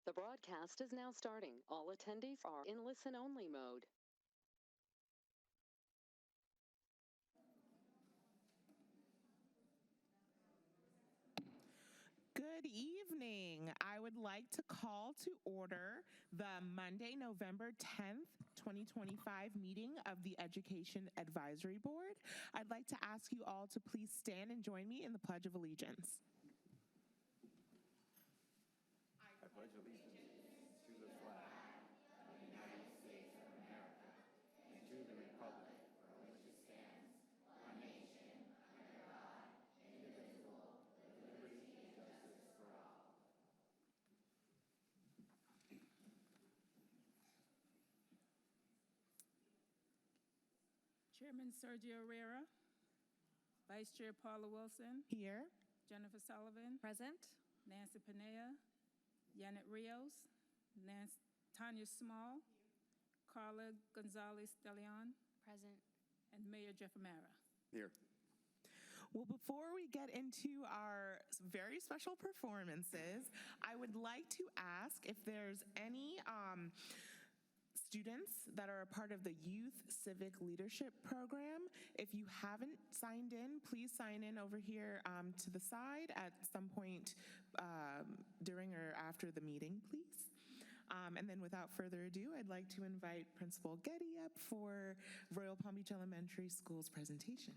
The broadcast is now starting. All attendees are in listen-only mode. Good evening. I would like to call to order the Monday, November 10th, 2025 meeting of the Education Advisory Board. I'd like to ask you all to please stand and join me in the Pledge of Allegiance. I pledge allegiance to the flag of the United States of America and to the republic for which it stands, one nation, under God, indivisible, with liberty and justice for all. Chairman Sergio Herrera, Vice Chair Paula Wilson, Here. Jennifer Sullivan, Present. Nancy Pinea, Yanet Rios, Tanya Small, Carla Gonzalez de Leon, Present. and Mayor Jeff Amara. Here. Well, before we get into our very special performances, I would like to ask if there's any students that are a part of the Youth Civic Leadership Program. If you haven't signed in, please sign in over here to the side at some point during or after the meeting, please. And then without further ado, I'd like to invite Principal Getty up for Royal Palm Beach Elementary School's presentation.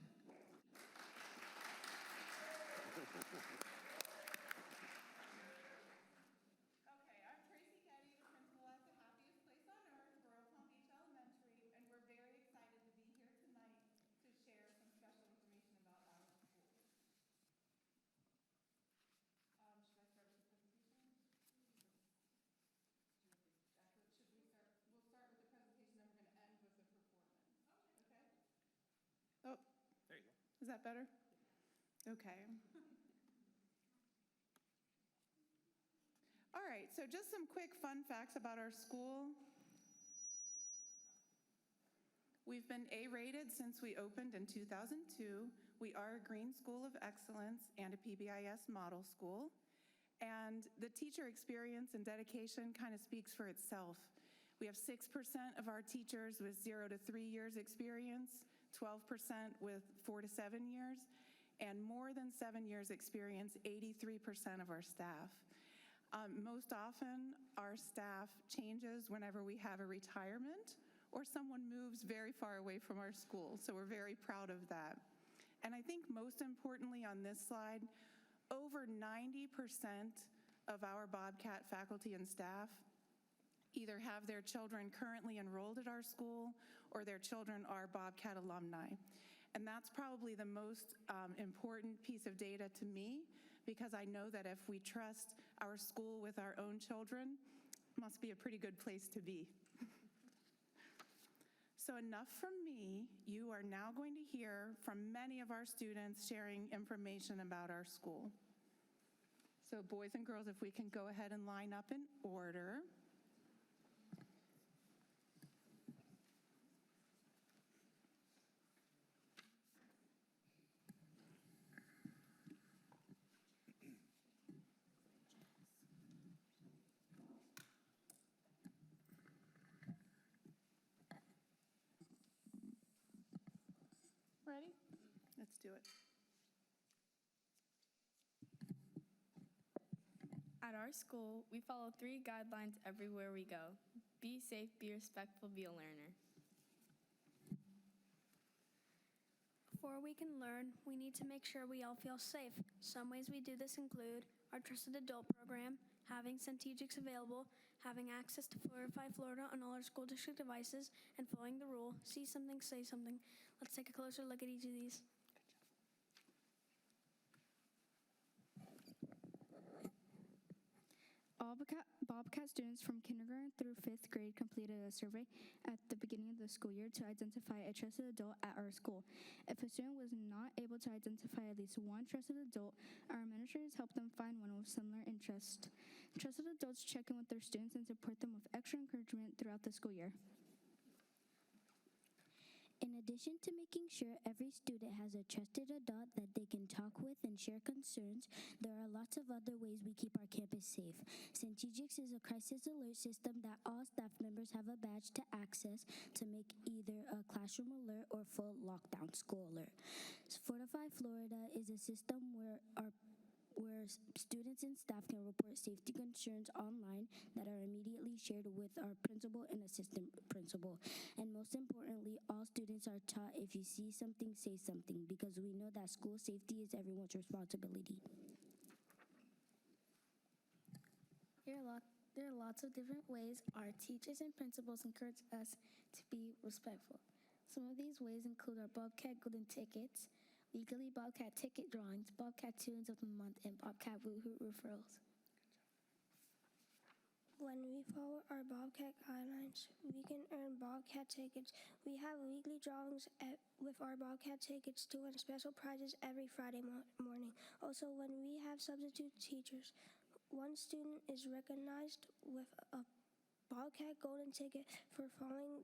Okay, I'm Tracy Getty, the principal at the happiest place on earth, Royal Palm Beach Elementary, and we're very excited to be here tonight to share some special information about our school. Should I start with the presentation? Should we start? We'll start with the presentation, then we're going to end with the performance. Okay? Oh, There you go. is that better? Okay. All right, so just some quick fun facts about our school. We've been A-rated since we opened in 2002. We are a Green School of Excellence and a PBIS model school. And the teacher experience and dedication kind of speaks for itself. We have 6% of our teachers with 0 to 3 years experience, 12% with 4 to 7 years, and more than 7 years experience, 83% of our staff. Most often, our staff changes whenever we have a retirement or someone moves very far away from our school, so we're very proud of that. And I think most importantly on this slide, over 90% of our Bobcat faculty and staff either have their children currently enrolled at our school or their children are Bobcat alumni. And that's probably the most important piece of data to me, because I know that if we trust our school with our own children, it must be a pretty good place to be. So enough from me. You are now going to hear from many of our students sharing information about our school. So boys and girls, if we can go ahead and line up in order. Ready? Let's do it. At our school, we follow 3 guidelines everywhere we go. Be safe, be respectful, be a learner. Before we can learn, we need to make sure we all feel safe. Some ways we do this include our Trusted Adult program, having Centegix available, having access to Verify Florida on all our school district devices, and following the rule, see something, say something. Let's take a closer look at each of these. All Bobcat students from kindergarten through 5th grade completed a survey at the beginning of the school year to identify a trusted adult at our school. If a student was not able to identify at least one trusted adult, our administrators helped them find one with similar interest. Trusted adults check in with their students and support them with extra encouragement throughout the school year. In addition to making sure every student has a trusted adult that they can talk with and share concerns, there are lots of other ways we keep our campus safe. St. Tegix is a crisis alert system that all staff members have a badge to access to make either a classroom alert or full lockdown school alert. Fortify Florida is a system where students and staff can report safety concerns online that are immediately shared with our principal and assistant principal. And most importantly, all students are taught if you see something, say something, because we know that school safety is everyone's responsibility. There are lots of different ways our teachers and principals encourage us to be respectful. Some of these ways include our Bobcat Golden Tickets, weekly Bobcat ticket drawings, Bobcat Tunes of the Month, and Bobcat Woohoo referrals. When we follow our Bobcat guidelines, we can earn Bobcat tickets. We have weekly drawings with our Bobcat tickets to win special prizes every Friday morning. Also, when we have substitute teachers, one student is recognized with a Bobcat Golden Ticket for following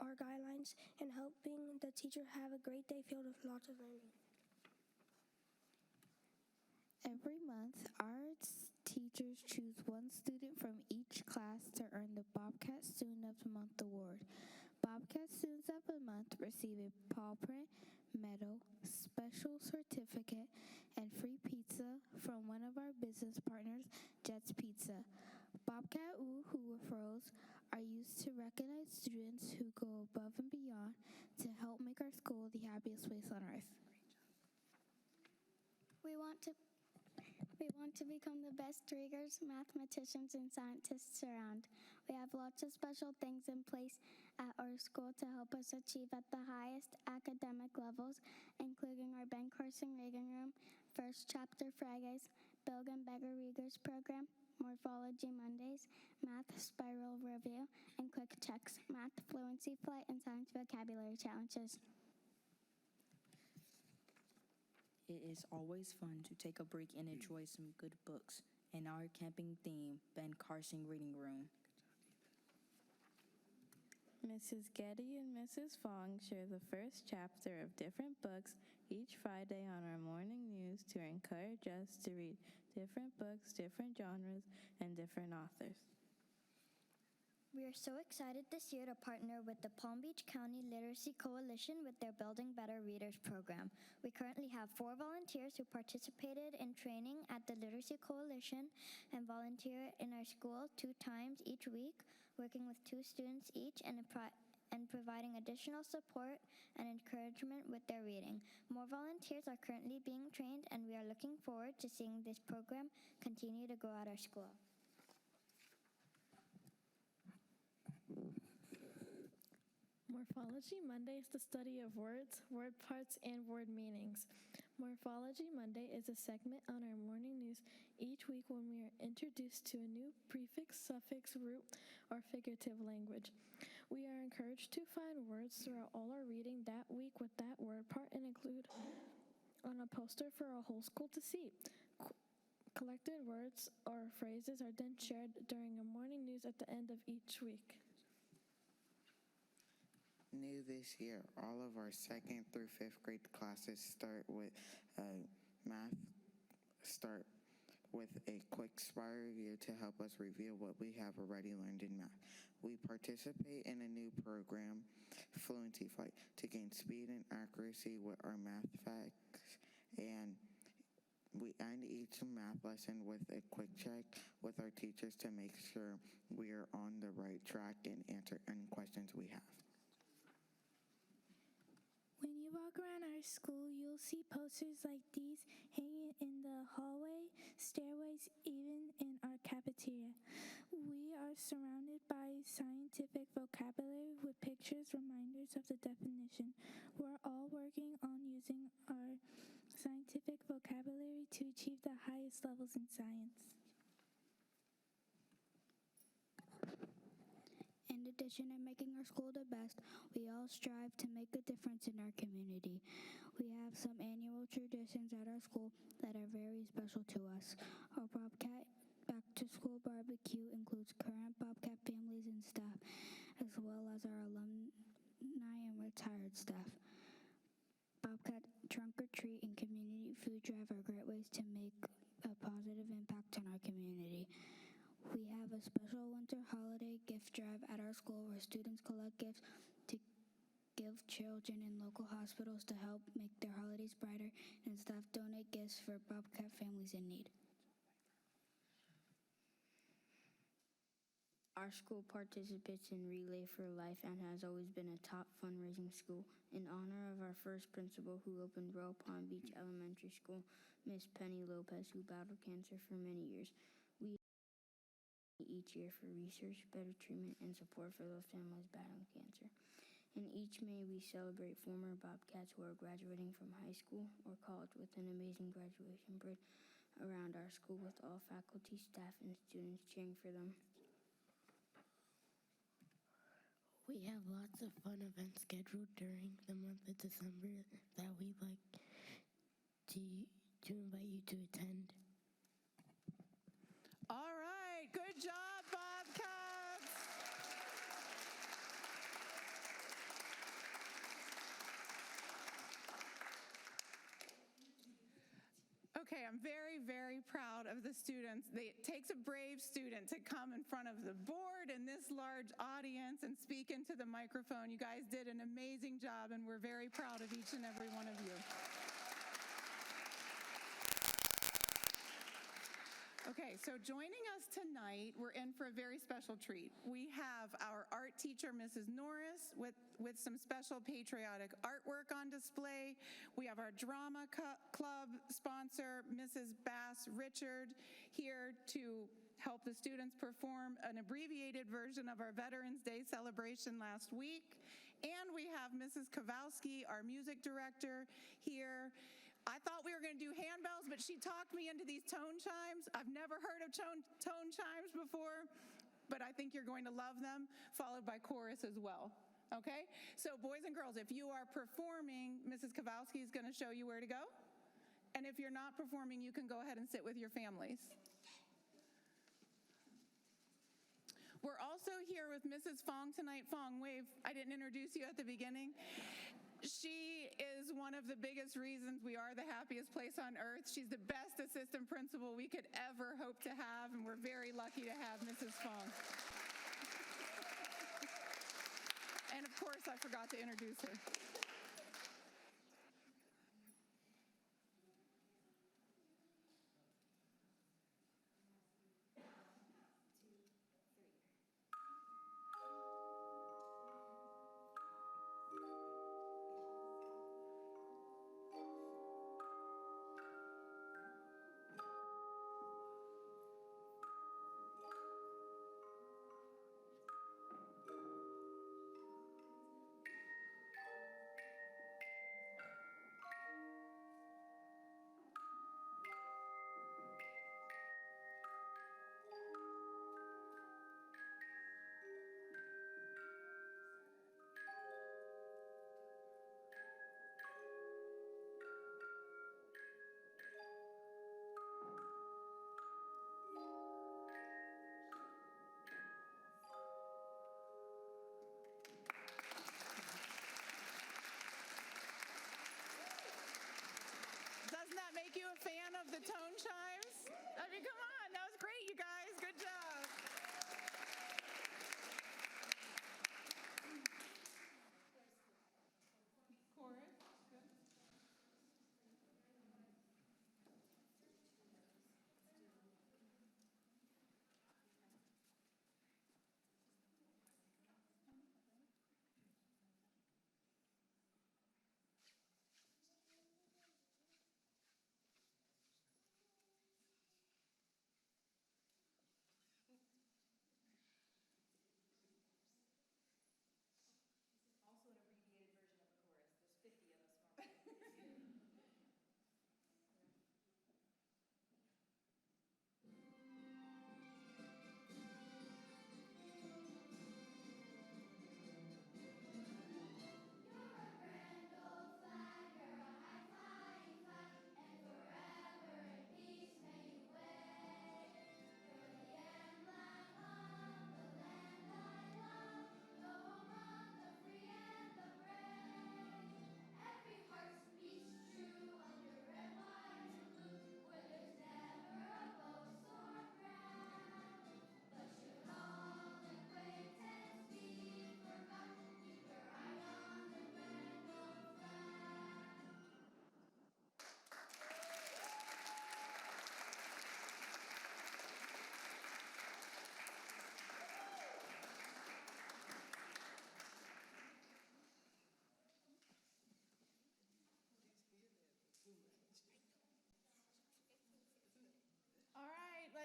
our guidelines and helping the teacher have a great day filled with lots of learning. Every month, our teachers choose one student from each class to earn the Bobcat Student of the Month award. Bobcat Students of the Month receive a paw print, medal, special certificate, and free pizza from one of our business partners, Jet's Pizza. Bobcat Woohoo referrals are used to recognize students who go above and beyond to help make our school the happiest place on earth. We want to become the best readers, mathematicians, and scientists around. We have lots of special things in place at our school to help us achieve at the highest academic levels, including our Ben Carson Reading Room, First Chapter Fridays, Bilg and Beggar Readers program, Morphology Mondays, Math Spiral Review, and Quick Checks, Math Fluency Flight, and Science Vocabulary Challenges. It is always fun to take a break and enjoy some good books. And our camping theme, Ben Carson Reading Room. Mrs. Getty and Mrs. Fong share the first chapter of different books each Friday on our morning news to encourage us to read different books, different genres, and different authors. We are so excited this year to partner with the Palm Beach County Literacy Coalition with their Building Better Readers program. We currently have 4 volunteers who participated in training at the Literacy Coalition and volunteer in our school 2 times each week, working with 2 students each and providing additional support and encouragement with their reading. More volunteers are currently being trained, and we are looking forward to seeing this program continue to grow at our school. Morphology Monday is the study of words, word parts, and word meanings. Morphology Monday is a segment on our morning news each week when we are introduced to a new prefix, suffix, root, or figurative language. We are encouraged to find words throughout all our reading that week with that word part and include on a poster for our whole school to see. Collected words or phrases are then shared during a morning news at the end of each week. New this year, all of our 2nd through 5th grade classes start with a quick SPIRE review to help us review what we have already learned in math. We participate in a new program, Fluency Flight, to gain speed and accuracy with our math facts, and we end each math lesson with a quick check with our teachers to make sure we are on the right track and answer any questions we have. When you walk around our school, you'll see posters like these hanging in the hallway, stairways, even in our cafeteria. We are surrounded by scientific vocabulary with pictures, reminders of the definition. We're all working on using our scientific vocabulary to achieve the highest levels in science. In addition to making our school the best, we all strive to make a difference in our community. We have some annual traditions at our school that are very special to us. Our Bobcat back-to-school barbecue includes current Bobcat families and staff, as well as our and retired staff. Bobcat Trunk or Treat and Community Food Drive are great ways to make a positive impact on our community. We have a special winter holiday gift drive at our school where students collect gifts to give children in local hospitals to help make their holidays brighter, and staff donate gifts for Bobcat families in need. Our school participates in Relay for Life and has always been a top fundraising school. In honor of our first principal who opened Royal Palm Beach Elementary School, Miss Penny Lopez, who battled cancer for many years, we each year for research, better treatment, and support for those families battling cancer. In each May, we celebrate former Bobcats who are graduating from high school or college with an amazing graduation parade around our school with all faculty, staff, and students cheering for them. We have lots of fun events scheduled during the month of December that we'd like to invite you to attend. All right, good job, Bobcats. Okay, I'm very, very proud of the students. It takes a brave student to come in front of the board and this large audience and speak into the microphone. You guys did an amazing job, and we're very proud of each and every one of you. Okay, so joining us tonight, we're in for a very special treat. We have our art teacher, Mrs. Norris, with some special patriotic artwork on display. We have our drama club sponsor, Mrs. Bass Richard, here to help the students perform an abbreviated version of our Veterans Day celebration last week. And we have Mrs. Kowalski, our music director, here. I thought we were going to do handbells, but she talked me into these tone chimes. I've never heard of tone chimes before, but I think you're going to love them, followed by chorus as well. Okay? So boys and girls, if you are performing, Mrs. Kowalski is going to show you where to go. And if you're not performing, you can go ahead and sit with your families. We're also here with Mrs. Fong tonight. Fong, wave. I didn't introduce you at the beginning. She is one of the biggest reasons we are the happiest place on earth. She's the best assistant principal we could ever hope to have, and we're very lucky to have Mrs. Fong. And of course, I forgot to introduce her.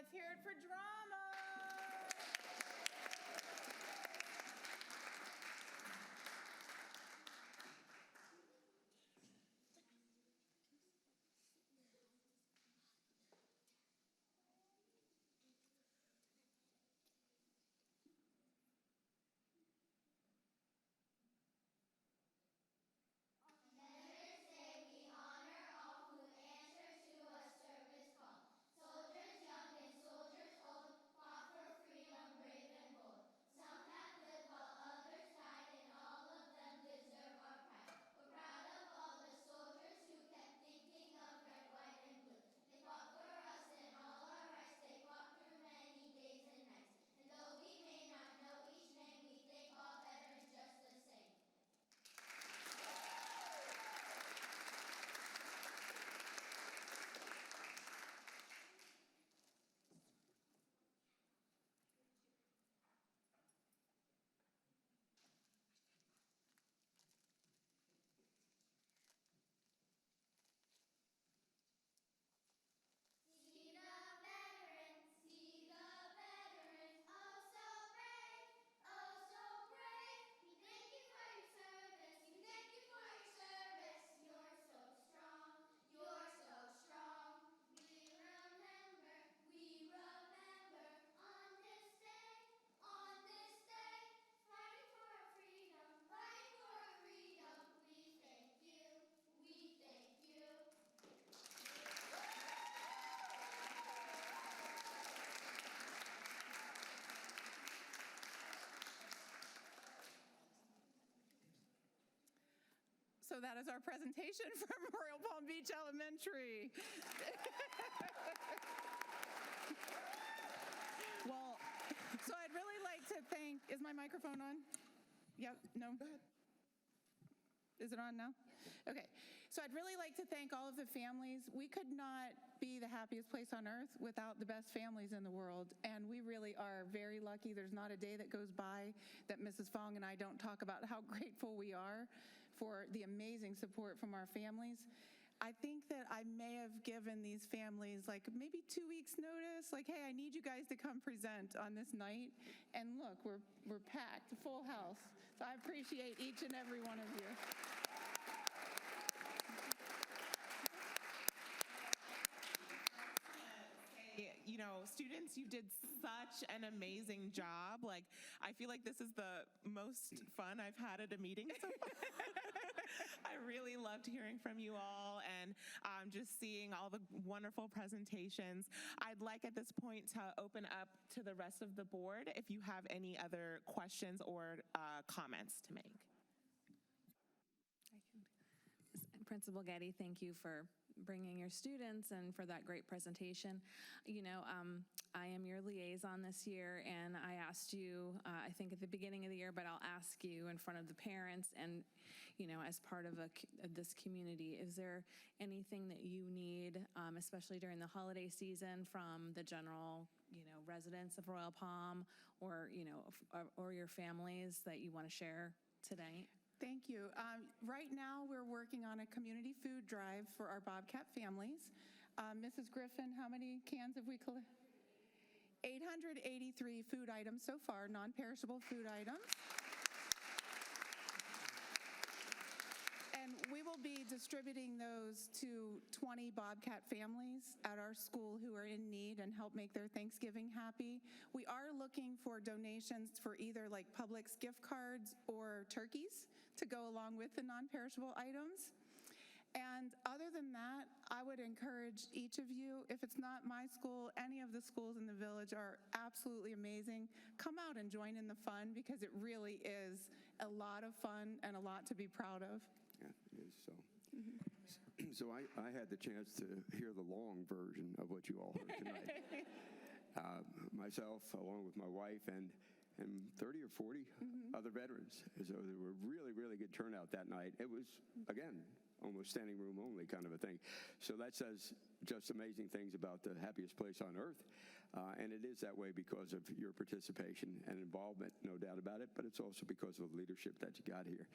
let's hear it for drama. So that is our presentation from Royal Palm Beach Elementary. Well, so I'd really like to thank, is my microphone on? Yep, no? Go ahead. Is it on now? Okay. So I'd really like to thank all of the families. We could not be the happiest place on earth without the best families in the world, and we really are very lucky. There's not a day that goes by that Mrs. Fong and I don't talk about how grateful we are for the amazing support from our families. I think that I may have given these families like maybe 2 weeks notice, like, hey, I need you guys to come present on this night. And look, we're packed, full house. So I appreciate each and every one of you. You know, students, you did such an amazing job. Like, I feel like this is the most fun I've had at a meeting so far. I really loved hearing from you all and just seeing all the wonderful presentations. I'd like at this point to open up to the rest of the board if you have any other questions or comments to make. Principal Getty, thank you for bringing your students and for that great presentation. You know, I am your liaison this year, and I asked you, I think at the beginning of the year, but I'll ask you in front of the parents and, you know, as part of this community, is there anything that you need, especially during the holiday season, from the general, you know, residents of Royal Palm or, you know, or your families that you want to share tonight? Thank you. Right now, we're working on a community food drive for our Bobcat families. Mrs. Griffin, how many cans have we collected? 883 food items so far, non-perishable food items. And we will be distributing those to 20 Bobcat families at our school who are in need and help make their Thanksgiving happy. We are looking for donations for either like Publix gift cards or turkeys to go along with the non-perishable items. And other than that, I would encourage each of you, if it's not my school, any of the schools in the village are absolutely amazing. Come out and join in the fun because it really is a lot of fun and a lot to be proud of. Yeah, it is so. So I had the chance to hear the long version of what you all heard tonight. Myself, along with my wife, and 30 or 40 other veterans. So there were really, really good turnout that night. It was, again, almost standing room only kind of a thing. So that says just amazing things about the happiest place on earth. And it is that way because of your participation and involvement, no doubt about it, but it's also because of the leadership that you got here.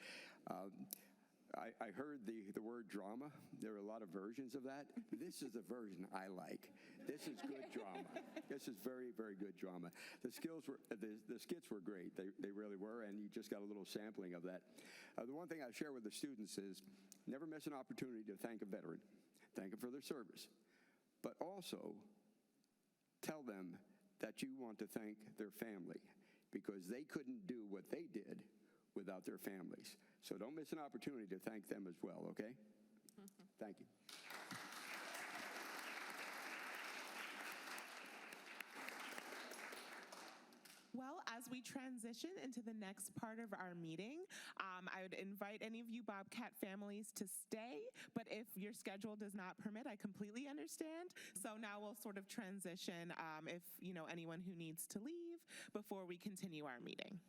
I heard the word drama. There are a lot of versions of that. This is the version I like. This is good drama. This is very, very good drama. The skits were great. They really were, and you just got a little sampling of that. The one thing I share with the students is never miss an opportunity to thank a veteran. Thank them for their service. But also tell them that you want to thank their family because they couldn't do what they did without their families. So don't miss an opportunity to thank them as well, okay? Thank you. Well, as we transition into the next part of our meeting, I would invite any of you Bobcat families to stay, but if your schedule does not permit, I completely understand. So now we'll sort of transition if, anyone who needs to leave before we continue our meeting.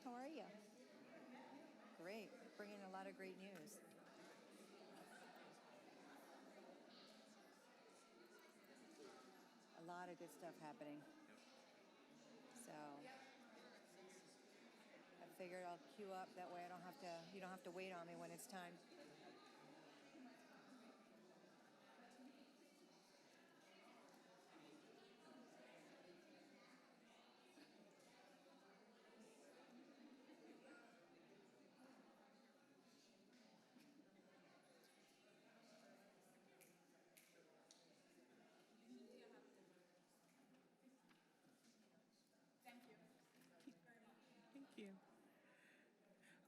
How are you? Great. Bringing a lot of great news. A lot of good stuff happening. So I figured I'll queue up that way you don't have to wait on me when it's time.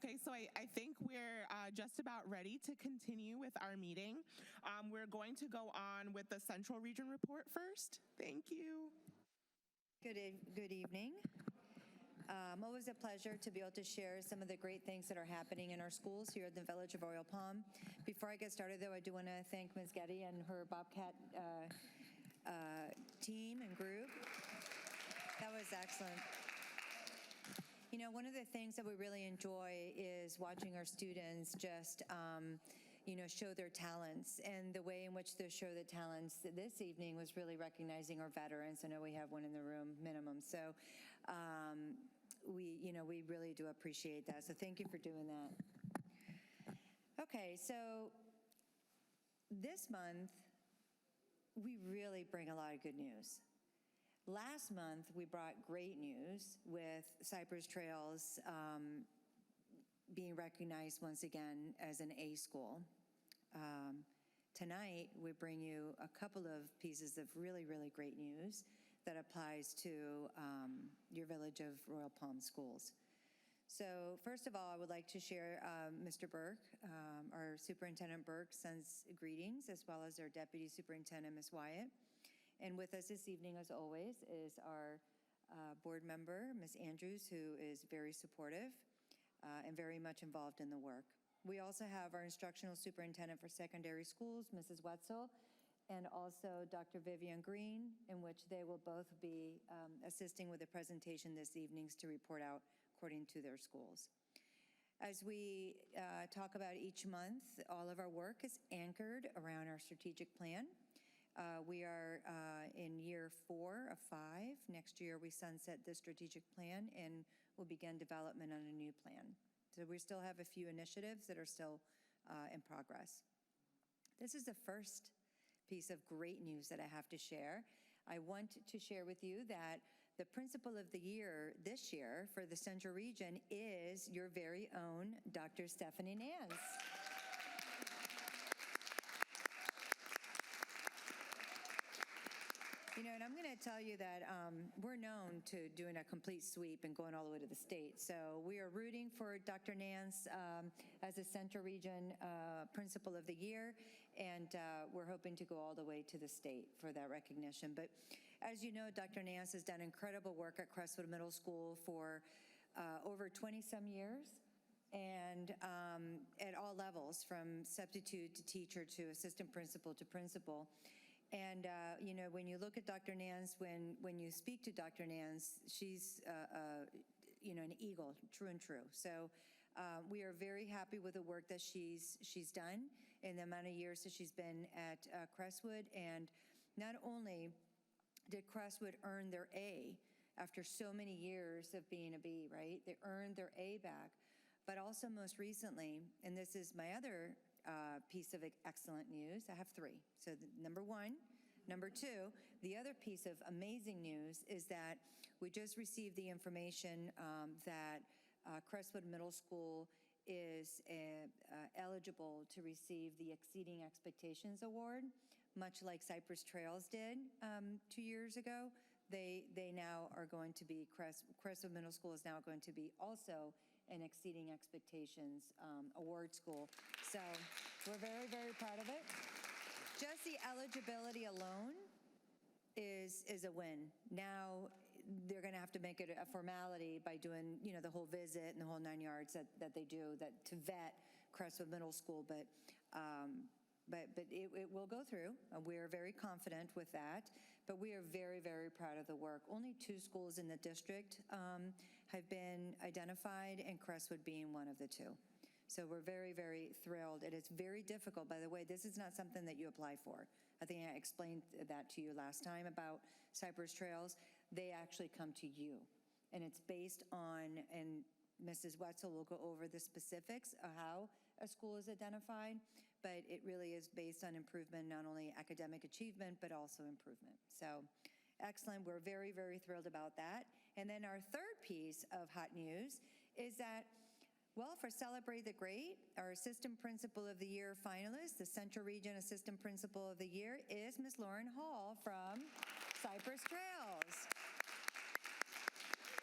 Okay, so I think we're just about ready to continue with our meeting. We're going to go on with the Central Region report first. Thank you. Good evening. Always a pleasure to be able to share some of the great things that are happening in our schools here in the Village of Royal Palm. Before I get started, though, I do want to thank Ms. Getty and her Bobcat team and group. That was excellent. One of the things that we really enjoy is watching our students just, show their talents. And the way in which they show the talents this evening was really recognizing our veterans. I know we have one in the room, minimum. So we really do appreciate that. So thank you for doing that. Okay, so this month, we really bring a lot of good news. Last month, we brought great news with Cypress Trails being recognized once again as an A school. Tonight, we bring you a couple of pieces of really, really great news that applies to your Village of Royal Palm schools. So first of all, I would like to share Mr. Burke, our Superintendent Burke sends greetings, as well as our Deputy Superintendent, Ms. Wyatt. And with us this evening, as always, is our board member, Ms. Andrews, who is very supportive and very much involved in the work. We also have our Instructional Superintendent for Secondary Schools, Mrs. Wetzel, and also Dr. Vivian Green, in which they will both be assisting with the presentation this evening to report out according to their schools. As we talk about each month, all of our work is anchored around our strategic plan. We are in year 4 of 5. Next year, we sunset the strategic plan and we'll begin development on a new plan. So we still have a few initiatives that are still in progress. This is the first piece of great news that I have to share. I want to share with you that the Principal of the Year this year for the Central Region is your very own Dr. Stephanie Nance. And I'm going to tell you that we're known to doing a complete sweep and going all the way to the state. So we are rooting for Dr. Nance as a Central Region Principal of the Year, and we're hoping to go all the way to the state for that recognition. But as you know, Dr. Nance has done incredible work at Crestwood Middle School for over 20-some years, and at all levels, from substitute to teacher to assistant principal to principal. And, when you look at Dr. Nance, when you speak to Dr. Nance, she's, an eagle, true and true. So we are very happy with the work that she's done in the amount of years that she's been at Crestwood. And not only did Crestwood earn their A after so many years of being a B, right? They earned their A back. But also most recently, and this is my other piece of excellent news. I have 3. So number 1. Number 2, the other piece of amazing news is that we just received the information that Crestwood Middle School is eligible to receive the Exceeding Expectations Award, much like Cypress Trails did 2 years ago. They now are going to be, Crestwood Middle School is now going to be also an Exceeding Expectations award school. So we're very, very proud of it. Just the eligibility alone is a win. Now they're going to have to make it a formality by doing, the whole visit and the whole 9 yards that they do to vet Crestwood Middle School. But it will go through. We're very confident with that. But we are very, very proud of the work. Only 2 schools in the district have been identified, and Crestwood being one of the 2. So we're very, very thrilled. It is very difficult. By the way, this is not something that you apply for. I think I explained that to you last time about Cypress Trails. They actually come to you. And it's based on, and Mrs. Wetzel will go over the specifics of how a school is identified, but it really is based on improvement, not only academic achievement, but also improvement. So excellent. We're very, very thrilled about that. And then our third piece of hot news is that, well, for Celebrate the Great, our Assistant Principal of the Year finalist, the Central Region Assistant Principal of the Year, is Ms. Lauren Hall from Cypress Trails.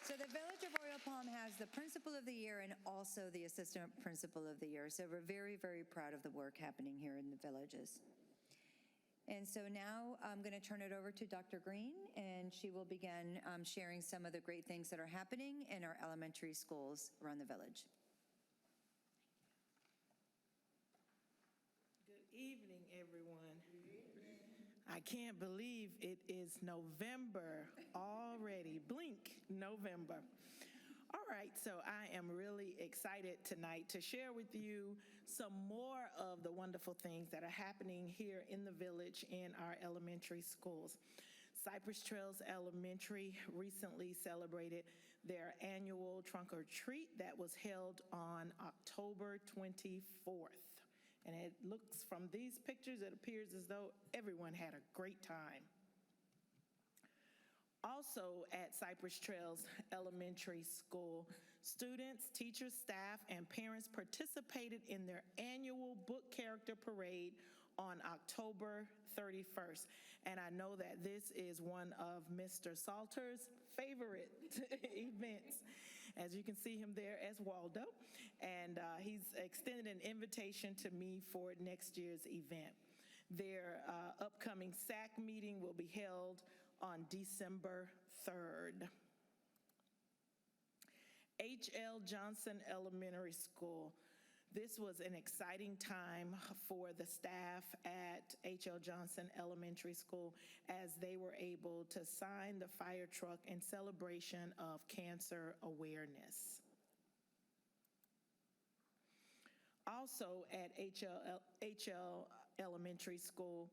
So the Village of Royal Palm has the Principal of the Year and also the Assistant Principal of the Year. So we're very, very proud of the work happening here in the villages. And so now I'm going to turn it over to Dr. Green, and she will begin sharing some of the great things that are happening in our elementary schools around the village. Good evening, everyone. I can't believe it is November already. Blink, November. All right, so I am really excited tonight to share with you some more of the wonderful things that are happening here in the village in our elementary schools. Cypress Trails Elementary recently celebrated their annual trunk or treat that was held on October 24th. And it looks from these pictures, it appears as though everyone had a great time. Also at Cypress Trails Elementary School, students, teachers, staff, and parents participated in their annual book character parade on October 31st. And I know that this is one of Mr. Salter's favorite events. As you can see him there as Waldo. And he's extended an invitation to me for next year's event. Their upcoming SAC meeting will be held on December 3rd. H.L. Johnson Elementary School. This was an exciting time for the staff at H.L. Johnson Elementary School as they were able to sign the fire truck in celebration of cancer awareness. Also at H.L. Elementary School,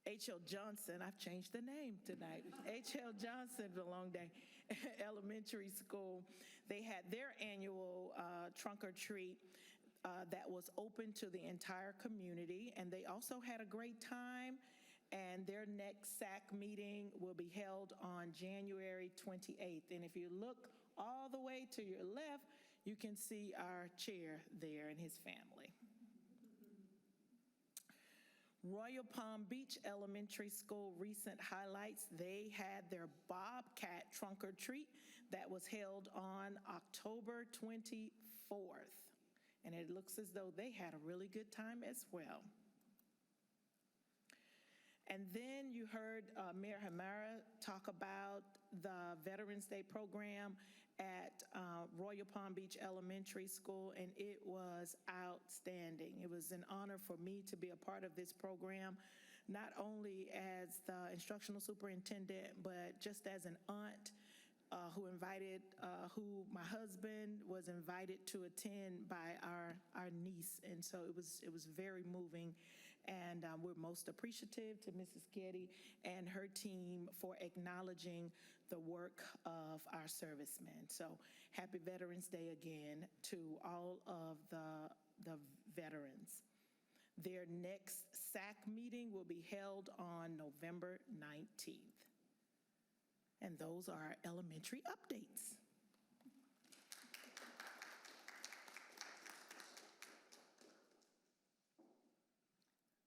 H.L. Johnson, I've changed the name tonight. H.L. Johnson, the long day, Elementary School, they had their annual trunk or treat that was open to the entire community, and they also had a great time. And their next SAC meeting will be held on January 28th. And if you look all the way to your left, you can see our chair there and his family. Royal Palm Beach Elementary School recent highlights. They had their Bobcat trunk or treat that was held on October 24th. And it looks as though they had a really good time as well. And then you heard Mayor Hamara talk about the Veterans Day program at Royal Palm Beach Elementary School, and it was outstanding. It was an honor for me to be a part of this program, not only as the instructional superintendent, but just as an aunt who my husband was invited to attend by our niece. And so it was very moving. And we're most appreciative to Mrs. Getty and her team for acknowledging the work of our servicemen. So happy Veterans Day again to all of the veterans. Their next SAC meeting will be held on November 19th. And those are our elementary updates.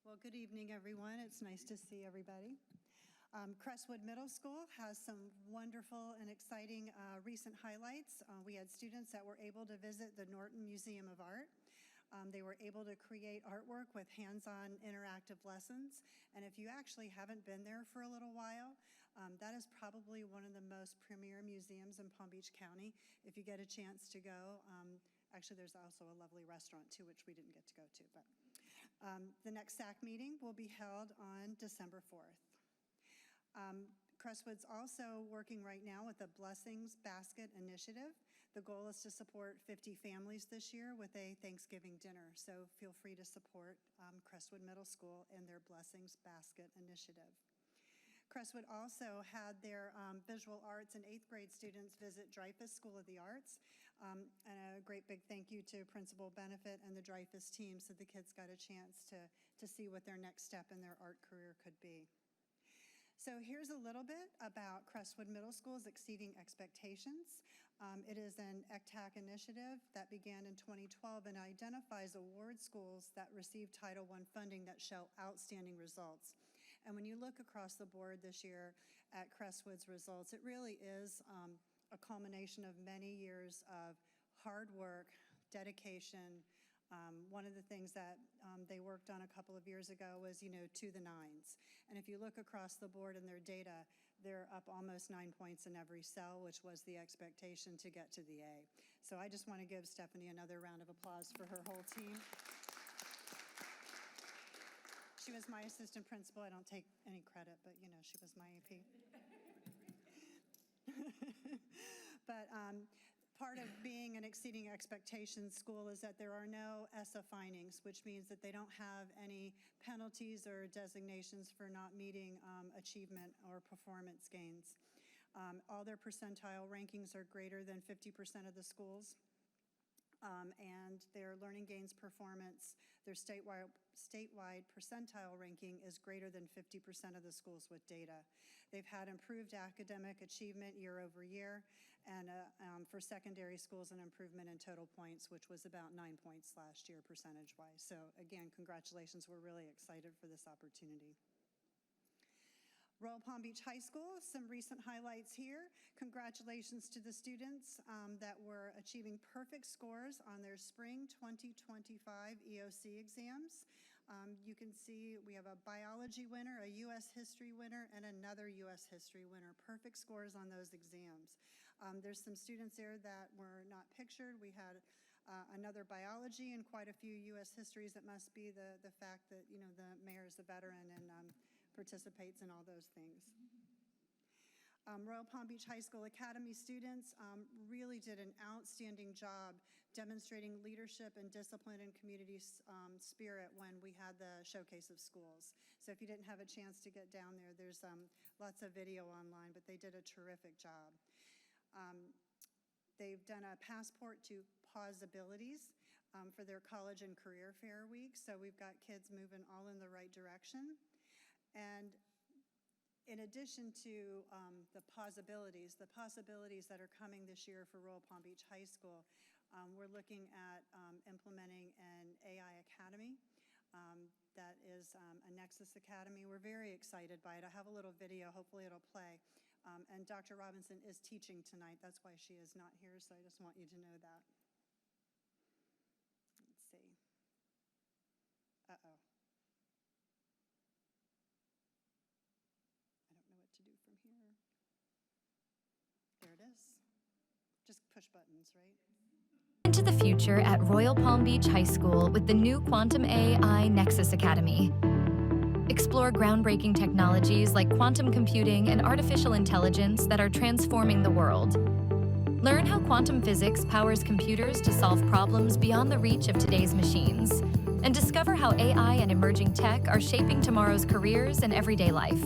Well, good evening, everyone. It's nice to see everybody. Crestwood Middle School has some wonderful and exciting recent highlights. We had students that were able to visit the Norton Museum of Art. They were able to create artwork with hands-on interactive lessons. And if you actually haven't been there for a little while, that is probably one of the most premier museums in Palm Beach County. If you get a chance to go, actually there's also a lovely restaurant too, which we didn't get to go to. But the next SAC meeting will be held on December 4th. Crestwood's also working right now with the Blessings Basket Initiative. The goal is to support 50 families this year with a Thanksgiving dinner. So feel free to support Crestwood Middle School and their Blessings Basket Initiative. Crestwood also had their visual arts and 8th grade students visit Dreyfus School of the Arts. And a great big thank you to Principal Benefit and the Dreyfus team so the kids got a chance to see what their next step in their art career could be. So here's a little bit about Crestwood Middle School's Exceeding Expectations. It is an ECTAC initiative that began in 2012 and identifies award schools that receive Title I funding that show outstanding results. And when you look across the board this year at Crestwood's results, it really is a culmination of many years of hard work, dedication. One of the things that they worked on a couple of years ago was, to the nines. And if you look across the board in their data, they're up almost 9 points in every cell, which was the expectation to get to the A. So I just want to give Stephanie another round of applause for her whole team. She was my assistant principal. I don't take any credit, but she was my AP. But part of being an Exceeding Expectations school is that there are no ESSA findings, which means that they don't have any penalties or designations for not meeting achievement or performance gains. All their percentile rankings are greater than 50% of the schools. And their learning gains performance, their statewide percentile ranking is greater than 50% of the schools with data. They've had improved academic achievement year over year, and for secondary schools, an improvement in total points, which was about 9 points last year percentage-wise. So again, congratulations. We're really excited for this opportunity. Royal Palm Beach High School, some recent highlights here. Congratulations to the students that were achieving perfect scores on their spring 2025 EOC exams. You can see we have a biology winner, a U.S. history winner, and another U.S. history winner. Perfect scores on those exams. There's some students there that were not pictured. We had another biology and quite a few U.S. histories. It must be the fact that, you know, the mayor is a veteran and participates in all those things. Royal Palm Beach High School Academy students really did an outstanding job demonstrating leadership and discipline and community spirit when we had the showcase of schools. So if you didn't have a chance to get down there, there's lots of video online, but they did a terrific job. They've done a passport to Possibilities for their college and career fair week. So we've got kids moving all in the right direction. And in addition to the possibilities that are coming this year for Royal Palm Beach High School, we're looking at implementing an AI Academy that is a Nexus Academy. We're very excited by it. I have a little video, hopefully it'll play. And Dr. Robinson is teaching tonight. That's why she is not here, so I just want you to know that. Let's see. Uh-oh. There it is. Just push buttons, right? Into the future at Royal Palm Beach High School with the new Quantum AI Nexus Academy. Explore groundbreaking technologies like quantum computing and artificial intelligence that are transforming the world. Learn how quantum physics powers computers to solve problems beyond the reach of today's machines. And discover how AI and emerging tech are shaping tomorrow's careers and everyday life.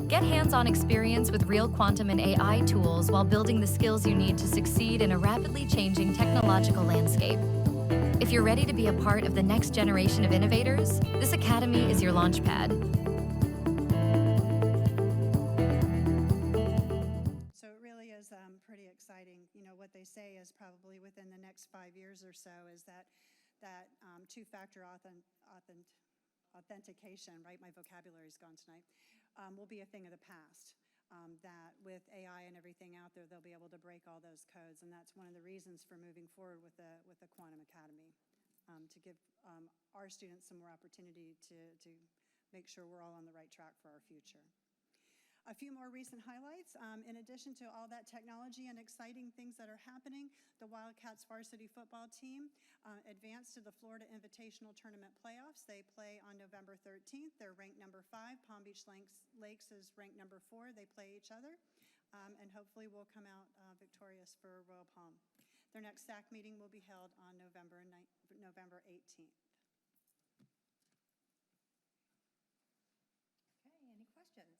Get hands-on experience with real quantum and AI tools while building the skills you need to succeed in a rapidly changing technological landscape. If you're ready to be a part of the next generation of innovators, this academy is your launchpad. So it really is pretty exciting. You know, what they say is probably within the next 5 years or so is that two-factor authentication, right? My vocabulary's gone tonight. Will be a thing of the past. That with AI and everything out there, they'll be able to break all those codes, and that's one of the reasons for moving forward with the Quantum Academy, to give our students some more opportunity to make sure we're all on the right track for our future. A few more recent highlights. In addition to all that technology and exciting things that are happening, the Wildcats varsity football team advanced to the Florida Invitational Tournament playoffs. They play on November 13th. They're ranked number 5. Palm Beach Lakes is ranked number 4. They play each other, and hopefully we'll come out victorious for Royal Palm. Their next SAC meeting will be held on November 18th. Okay, any questions?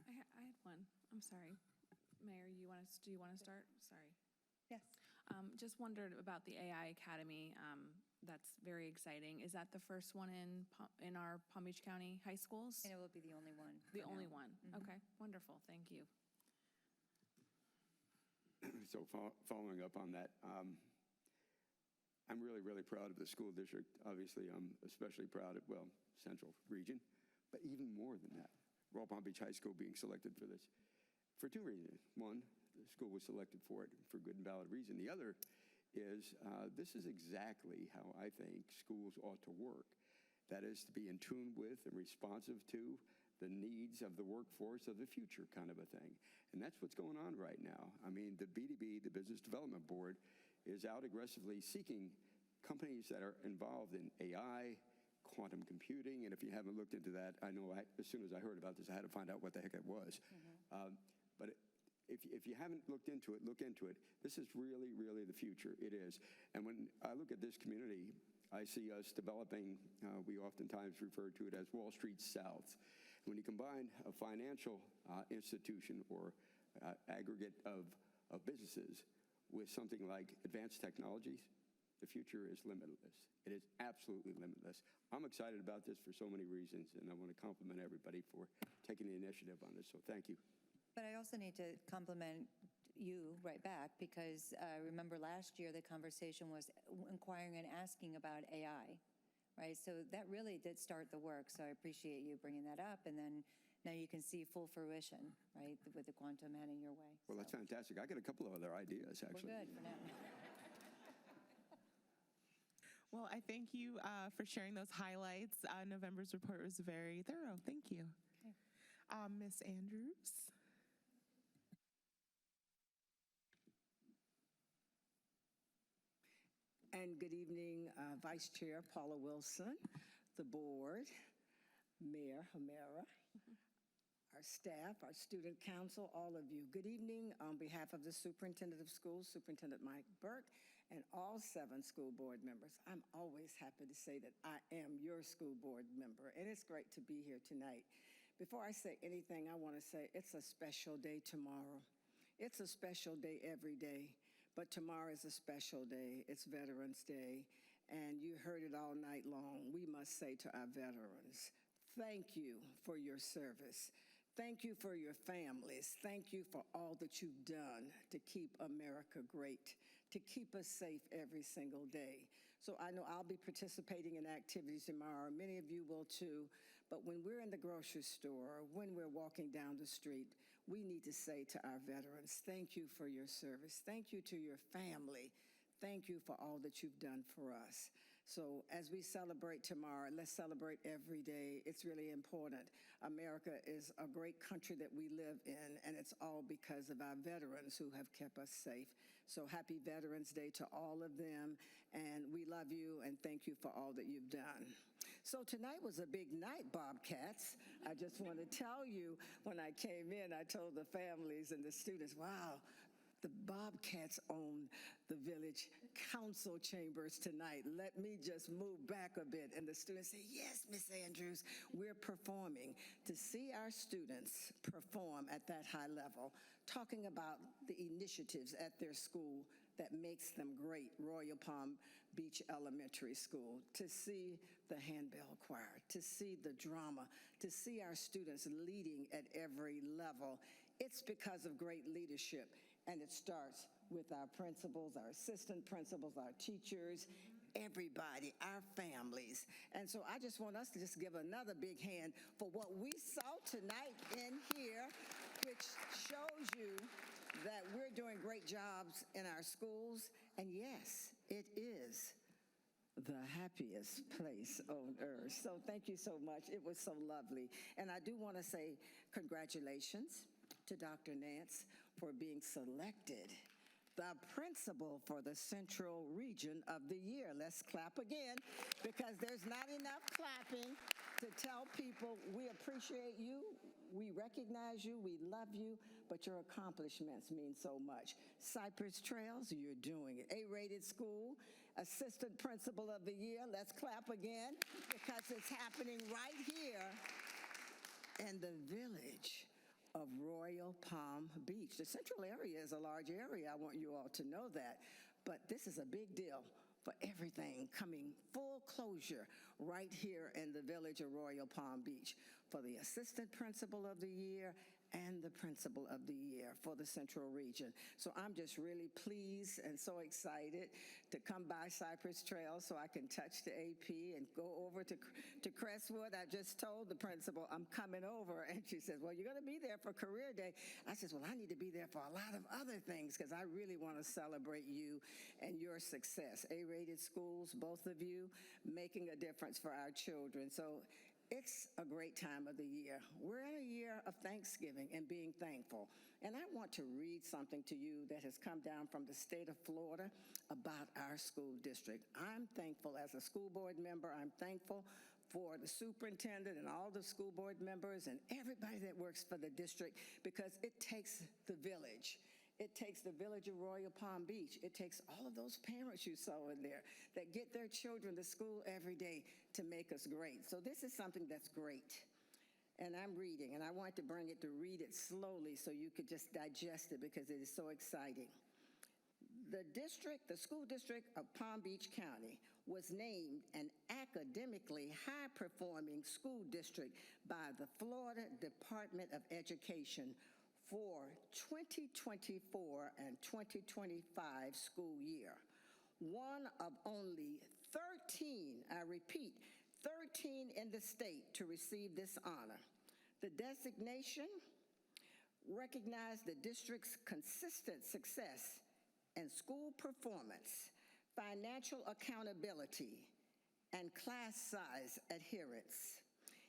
I had one. I'm sorry. Mayor, do you want to start? Sorry. Yes. Just wondered about the AI Academy. That's very exciting. Is that the first one in our Palm Beach County high schools? And it will be the only one. The only one. Okay, wonderful. Thank you. So following up on that, I'm really, really proud of the school district. Obviously, I'm especially proud of, well, Central Region, but even more than that, Royal Palm Beach High School being selected for this for 2 reasons. One, the school was selected for it for good and valid reason. The other is this is exactly how I think schools ought to work. That is to be in tune with and responsive to the needs of the workforce of the future, kind of a thing. And that's what's going on right now. I mean, the BDB, the Business Development Board, is out aggressively seeking companies that are involved in AI, quantum computing, and if you haven't looked into that, I know as soon as I heard about this, I had to find out what the heck it was. But if you haven't looked into it, look into it. This is really, really the future. It is. And when I look at this community, I see us developing, we oftentimes refer to it as Wall Street South. When you combine a financial institution or aggregate of businesses with something like advanced technologies, the future is limitless. It is absolutely limitless. I'm excited about this for so many reasons, and I want to compliment everybody for taking the initiative on this, so thank you. But I also need to compliment you right back, because remember last year the conversation was inquiring and asking about AI, right? So that really did start the work, so I appreciate you bringing that up, and then now you can see full fruition, right, with the quantum heading your way. Well, that's fantastic. I got a couple of other ideas, actually. We're good for now. Well, I thank you for sharing those highlights. November's report was very thorough. Thank you. Okay. Ms. Andrews. And good evening, Vice Chair Paula Wilson, the board, Mayor Hamera, our staff, our student council, all of you. Good evening on behalf of the Superintendent of Schools, Superintendent Mike Burke, and all 7 school board members. I'm always happy to say that I am your school board member, and it's great to be here tonight. Before I say anything, I want to say it's a special day tomorrow. It's a special day every day, but tomorrow is a special day. It's Veterans Day, and you heard it all night long. We must say to our veterans, thank you for your service. Thank you for your families. Thank you for all that you've done to keep America great, to keep us safe every single day. So I know I'll be participating in activities tomorrow. Many of you will too. But when we're in the grocery store, when we're walking down the street, we need to say to our veterans, thank you for your service. Thank you to your family. Thank you for all that you've done for us. So as we celebrate tomorrow, let's celebrate every day. It's really important. America is a great country that we live in, and it's all because of our veterans who have kept us safe. So happy Veterans Day to all of them, and we love you and thank you for all that you've done. So tonight was a big night, Bobcats. I just want to tell you, when I came in, I told the families and the students, wow, the Bobcats own the village council chambers tonight. Let me just move back a bit. And the students say, yes, Miss Andrews, we're performing. To see our students perform at that high level, talking about the initiatives at their school that makes them great, Royal Palm Beach Elementary School, to see the handbell choir, to see the drama, to see our students leading at every level. It's because of great leadership. And it starts with our principals, our assistant principals, our teachers, everybody, our families. And so I just want us to just give another big hand for what we saw tonight in here, which shows you that we're doing great jobs in our schools. And yes, it is the happiest place on earth. So thank you so much. It was so lovely. And I do want to say congratulations to Dr. Nance for being selected the principal for the Central Region of the Year. Let's clap again, because there's not enough clapping to tell people we appreciate you, we recognize you, we love you, but your accomplishments mean so much. Cypress Trails, you're doing it. A-rated school, Assistant Principal of the Year. Let's clap again, because it's happening right here in the village of Royal Palm Beach. The central area is a large area. I want you all to know that. But this is a big deal for everything coming full closure right here in the village of Royal Palm Beach for the Assistant Principal of the Year and the Principal of the Year for the Central Region. So I'm just really pleased and so excited to come by Cypress Trail so I can touch the AP and go over to Crestwood. I just told the principal I'm coming over, and she says, well, you're going to be there for Career Day. I said, well, I need to be there for a lot of other things because I really want to celebrate you and your success. A-rated schools, both of you, making a difference for our children. So it's a great time of the year. We're in a year of Thanksgiving and being thankful. And I want to read something to you that has come down from the state of Florida about our school district. I'm thankful as a school board member. I'm thankful for the superintendent and all the school board members and everybody that works for the district, because it takes the village. It takes the village of Royal Palm Beach. It takes all of those parents you saw in there that get their children to school every day to make us great. So this is something that's great. and I'm reading, and I want to bring it to read it slowly so you could just digest it because it is so exciting. The school district of Palm Beach County was named an academically high-performing school district by the Florida Department of Education for 2024 and 2025 school year. One of only 13, I repeat, 13 in the state to receive this honor. The designation recognized the district's consistent success in school performance, financial accountability, and class size adherence.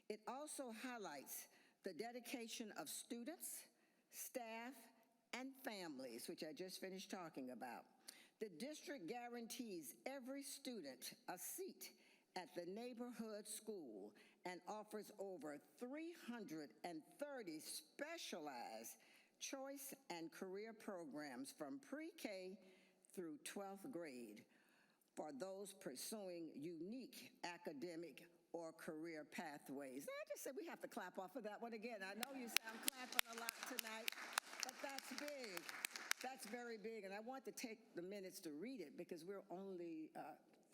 It also highlights the dedication of students, staff, and families, which I just finished talking about. The district guarantees every student a seat at the neighborhood school and offers over 330 specialized choice and career programs from pre-K through 12th grade for those pursuing unique academic or career pathways. I just said we have to clap off of that one again. I know you say I'm clapping a lot tonight, but that's big. That's very big, and I want to take the minutes to read it because we're only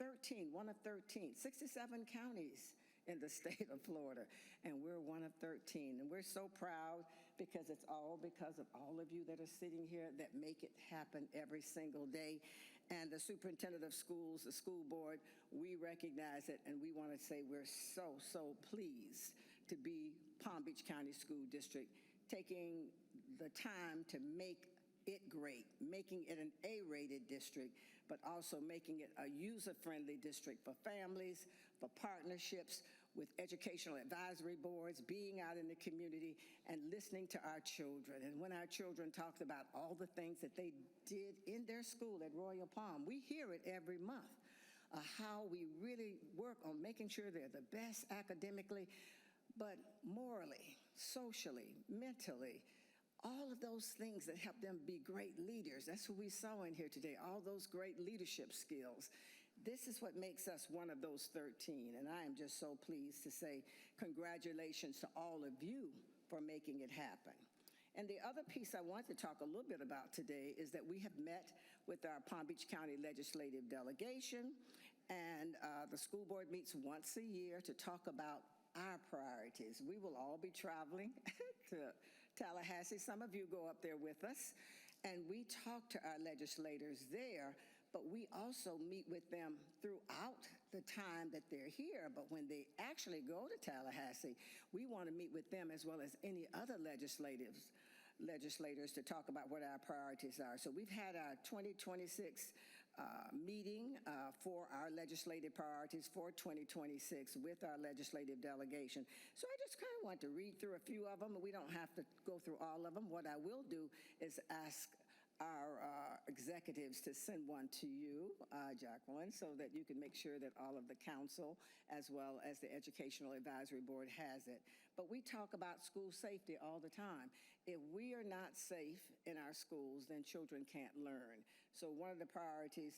13, one of 13, 67 counties in the state of Florida, and we're one of 13. And we're so proud because it's all because of all of you that are sitting here that make it happen every single day. And the superintendent of schools, the school board, we recognize it, and we want to say we're so, so pleased to be Palm Beach County School District, taking the time to make it great, making it an A-rated district, but also making it a user-friendly district for families, for partnerships with educational advisory boards, being out in the community and listening to our children. And when our children talked about all the things that they did in their school at Royal Palm, we hear it every month, how we really work on making sure they're the best academically, but morally, socially, mentally, all of those things that help them be great leaders. That's what we saw in here today, all those great leadership skills. This is what makes us one of those 13, and I am just so pleased to say congratulations to all of you for making it happen. And the other piece I want to talk a little bit about today is that we have met with our Palm Beach County Legislative Delegation, and the school board meets once a year to talk about our priorities. We will all be traveling to Tallahassee. Some of you go up there with us, and we talk to our legislators there, but we also meet with them throughout the time that they're here. But when they actually go to Tallahassee, we want to meet with them as well as any other legislators to talk about what our priorities are. So we've had our 2026 meeting for our legislative priorities for 2026 with our legislative delegation. So I just kind of want to read through a few of them. We don't have to go through all of them. What I will do is ask our executives to send one to you, Jacqueline, so that you can make sure that all of the council as well as the Educational Advisory Board has it. But we talk about school safety all the time. If we are not safe in our schools, then children can't learn. So one of the priorities,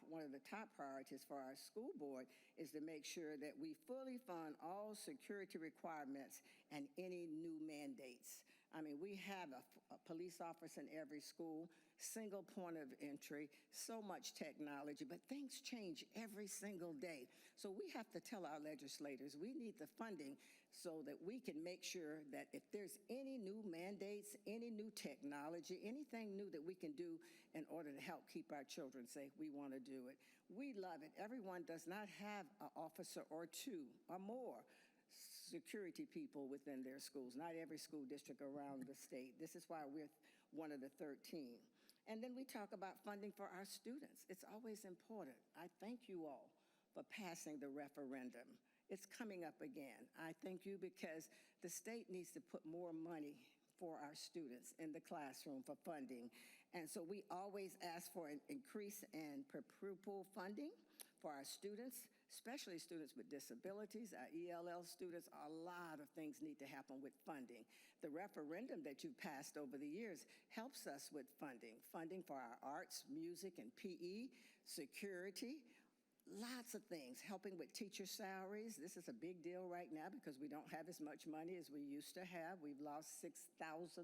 one of the top priorities for our school board is to make sure that we fully fund all security requirements and any new mandates. I mean, we have a police officer in every school, single point of entry, so much technology, but things change every single day. So we have to tell our legislators we need the funding so that we can make sure that if there's any new mandates, any new technology, anything new that we can do in order to help keep our children safe, we want to do it. We love it. Everyone does not have an officer or two or more security people within their schools. Not every school district around the state. This is why we're one of the 13. And then we talk about funding for our students. It's always important. I thank you all for passing the referendum. It's coming up again. I thank you because the state needs to put more money for our students in the classroom for funding. And so we always ask for an increase in per pupil funding for our students, especially students with disabilities, our ELL students. A lot of things need to happen with funding. The referendum that you passed over the years helps us with funding for our arts, music, and PE, security, Lots of things, helping with teacher salaries. This is a big deal right now because we don't have as much money as we used to have. We've lost 6,000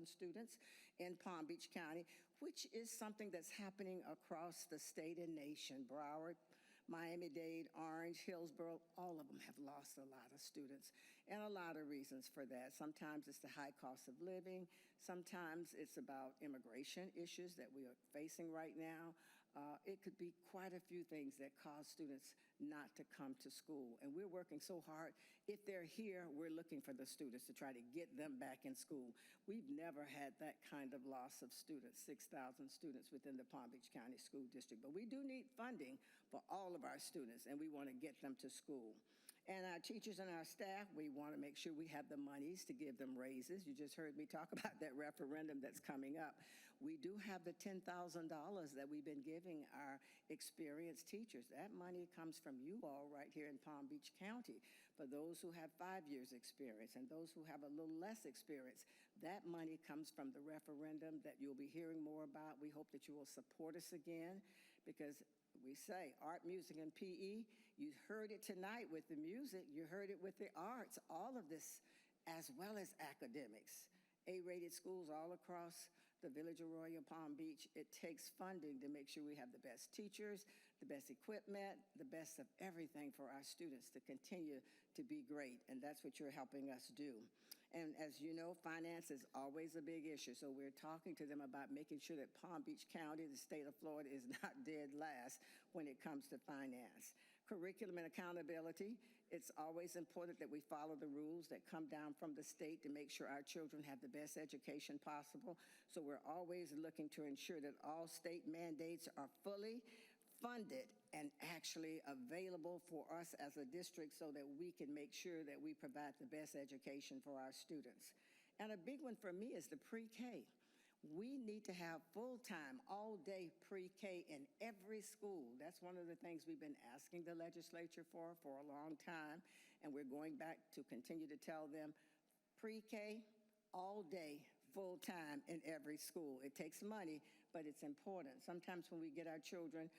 students in Palm Beach County, which is something that's happening across the state and nation. Broward, Miami-Dade, Orange, Hillsborough, all of them have lost a lot of students, and a lot of reasons for that. Sometimes it's the high cost of living. Sometimes it's about immigration issues that we are facing right now. It could be quite a few things that cause students not to come to school. And we're working so hard. If they're here, we're looking for the students to try to get them back in school. We've never had that kind of loss of students, 6,000 students within the Palm Beach County School District. But we do need funding for all of our students, and we want to get them to school. And our teachers and our staff, we want to make sure we have the monies to give them raises. You just heard me talk about that referendum that's coming up. We do have the $10,000 that we've been giving our experienced teachers. That money comes from you all right here in Palm Beach County. For those who have 5 years experience and those who have a little less experience, that money comes from the referendum that you'll be hearing more about. We hope that you will support us again because we say art, music, and PE. You heard it tonight with the music. You heard it with the arts. All of this, as well as academics. A-rated schools all across the Village of Royal Palm Beach. It takes funding to make sure we have the best teachers, the best equipment, the best of everything for our students to continue to be great. And that's what you're helping us do. And as you know, finance is always a big issue. So we're talking to them about making sure that Palm Beach County, the state of Florida, is not dead last when it comes to finance. Curriculum and accountability. It's always important that we follow the rules that come down from the state to make sure our children have the best education possible. So we're always looking to ensure that all state mandates are fully funded and actually available for us as a district so that we can make sure that we provide the best education for our students. And a big one for me is the pre-K. We need to have full-time, all-day pre-K in every school. That's one of the things we've been asking the legislature for a long time, and we're going back to continue to tell them pre-K, all-day, full-time in every school. It takes money, but it's important. Sometimes when we get our children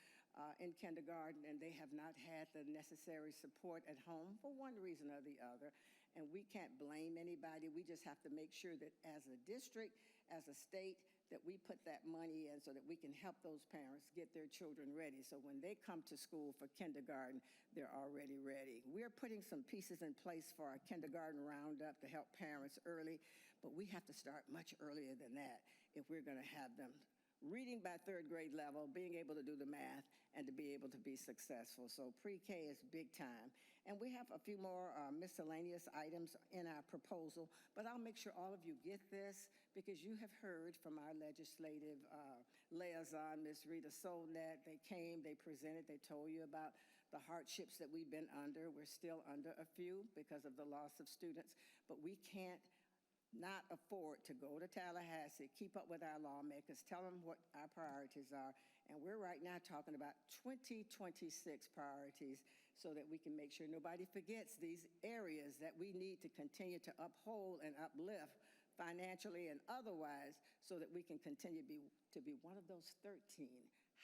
in kindergarten and they have not had the necessary support at home for one reason or the other, and we can't blame anybody. We just have to make sure that as a district, as a state, that we put that money in so that we can help those parents get their children ready. So when they come to school for kindergarten, they're already ready. We're putting some pieces in place for our kindergarten roundup to help parents early, but we have to start much earlier than that if we're going to have them reading by third grade level, being able to do the math, and to be able to be successful. So pre-K is big time. And we have a few more miscellaneous items in our proposal, but I'll make sure all of you get this because you have heard from our legislative liaison, Ms. Rita Solnett. They came, they presented, they told you about the hardships that we've been under. We're still under a few because of the loss of students, but we can't not afford to go to Tallahassee, keep up with our lawmakers, tell them what our priorities are. And we're right now talking about 2026 priorities so that we can make sure nobody forgets these areas that we need to continue to uphold and uplift financially and otherwise so that we can continue to be one of those 13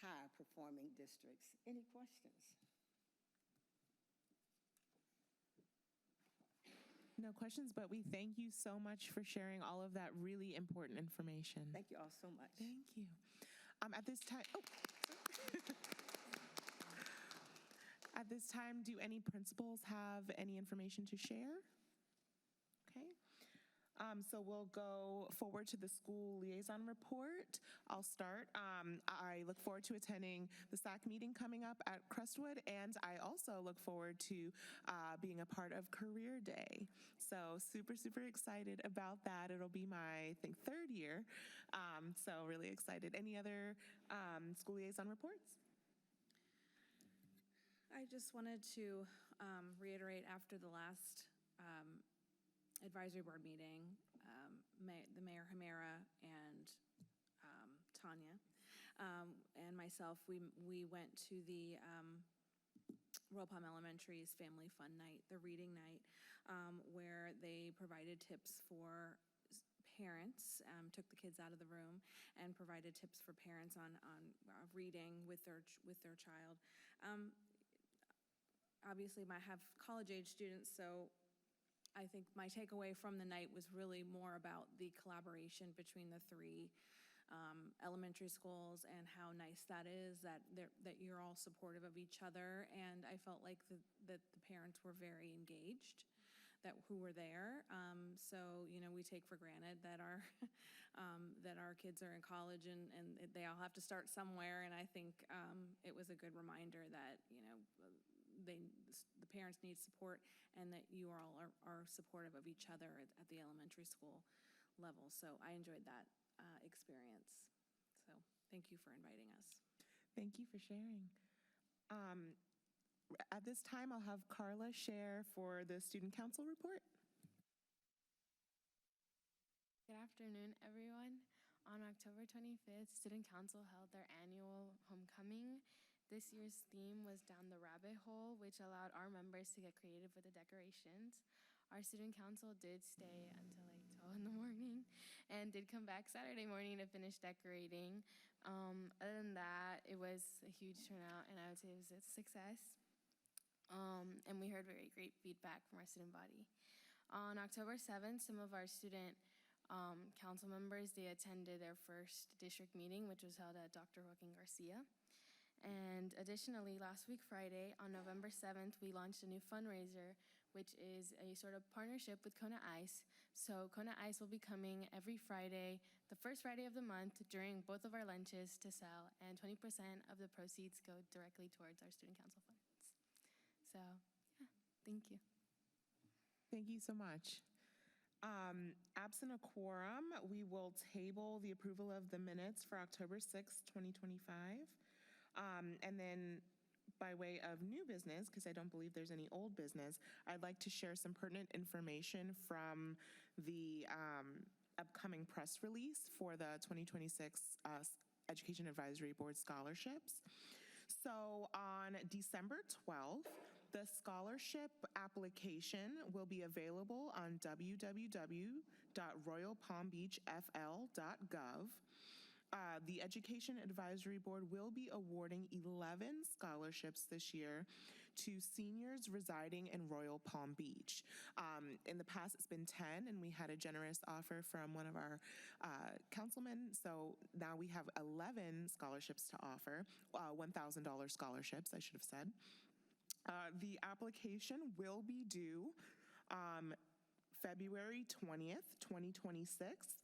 high-performing districts. Any questions? No questions, but we thank you so much for sharing all of that really important information. Thank you all so much. Thank you. At this time, at this time, do any principals have any information to share? Okay. So we'll go forward to the school liaison report. I'll start. I look forward to attending the SAC meeting coming up at Crestwood, and I also look forward to being a part of Career Day. So super, super excited about that. It'll be my, I think, 3rd year. So really excited. Any other school liaison reports? I just wanted to reiterate after the last advisory board meeting, the Mayor Hamera and Tanya and myself, we went to the Royal Palm Elementary's Family Fun Night, the reading night, where they provided tips for parents, took the kids out of the room and provided tips for parents on reading with their child. obviously I have college-age students, so I think my takeaway from the night was really more about the collaboration between the three elementary schools and how nice that is, that you're all supportive of each other. And I felt like that the parents were very engaged, who were there. So, we take for granted that our that our kids are in college and they all have to start somewhere. And I think it was a good reminder that, the parents need support and that you all are supportive of each other at the elementary school level. So I enjoyed that experience. So thank you for inviting us. Thank you for sharing. At this time, I'll have Carla share for the Student Council report. Good afternoon, everyone. On October 25th, Student Council held their annual homecoming. This year's theme was Down the Rabbit Hole, which allowed our members to get creative with the decorations. Our Student Council did stay until like 12 in the morning and did come back Saturday morning to finish decorating. Other than that, it was a huge turnout, and I would say it was a success. And we heard very great feedback from our student body. On October 7th, some of our student council members, they attended their first district meeting, which was held at Dr. Joaquin Garcia. And additionally, last week, Friday, on November 7th, we launched a new fundraiser, which is a sort of partnership with Kona Ice. So Kona Ice will be coming every Friday, the first Friday of the month, during both of our lunches to sell, and 20% of the proceeds go directly towards our student council funds. So, yeah, thank you. Thank you so much. Absent a quorum, we will table the approval of the minutes for October 6th, 2025. And then by way of new business, because I don't believe there's any old business, I'd like to share some pertinent information from the upcoming press release for the 2026 Education Advisory Board scholarships. So on December 12th, the scholarship application will be available on www.royalpalmbeachfl.gov. The Education Advisory Board will be awarding 11 scholarships this year to seniors residing in Royal Palm Beach. In the past, it's been 10, and we had a generous offer from one of our councilmen. So now we have 11 scholarships to offer, $1,000 scholarships, I should have said. The application will be due February 20th, 2026.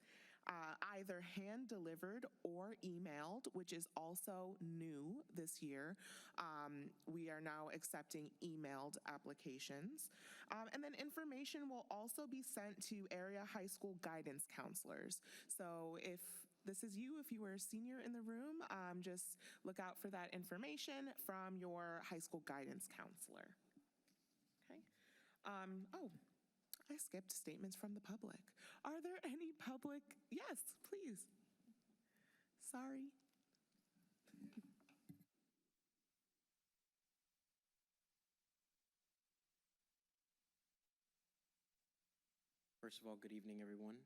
Either hand-delivered or emailed, which is also new this year. We are now accepting emailed applications. And then information will also be sent to area high school guidance counselors. So if this is you, if you are a senior in the room, just look out for that information from your high school guidance counselor. Okay. Oh. I skipped statements from the public. Are there any public? Yes, please. Sorry. First of all, good evening, everyone.